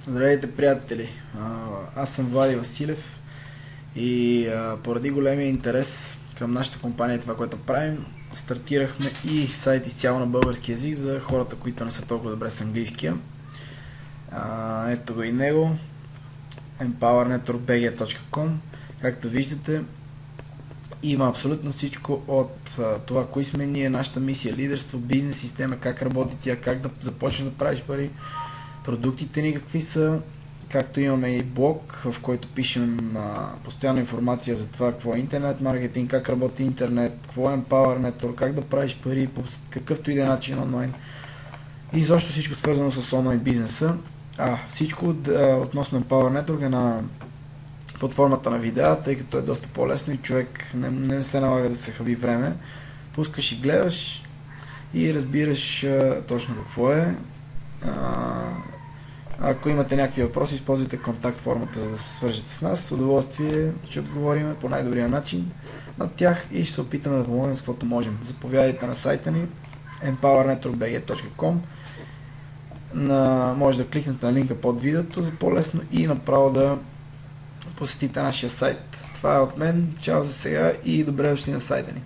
Здравейте, приятели! Аз съм Влади Василев и поради големия интерес към нашата компания и това, което правим, стартирахме и сайт изцяло на български язик за хората, които не са толкова добре с английския. Ето го и него, empowernetworkbg.com. Както виждате, има абсолютно всичко от това, кои сме ние, нашата мисия, лидерство, бизнес система, как работи тя, как да започнеш да правиш пари, продуктите ни какви са, както имаме и блог, в който пишем постоянно информация за това какво е интернет маркетинг, как работи интернет, какво е Empower Network, как да правиш пари по какъвто и да е начин онлайн и защо всичко свързано с онлайн бизнеса. Всичко относно Empower Network е на платформата на видеа, тъй като е доста по-лесно и човек не се налага да се хаби време. Пускаш и гледаш и разбираш точно какво е. Ако имате някакви въпроси, използвайте контакт формата, за да се свържете с нас. С удоволствие ще отговорим по най-добрия начин на тях и ще се опитаме да помогнем с каквото можем. Заповядайте на сайта ни empowernetworkbg.com. Може да кликнете на линка под видеото за по-лесно и направо да посетите нашия сайт. Това е от мен. Чао за сега и добре дошли на сайта ни.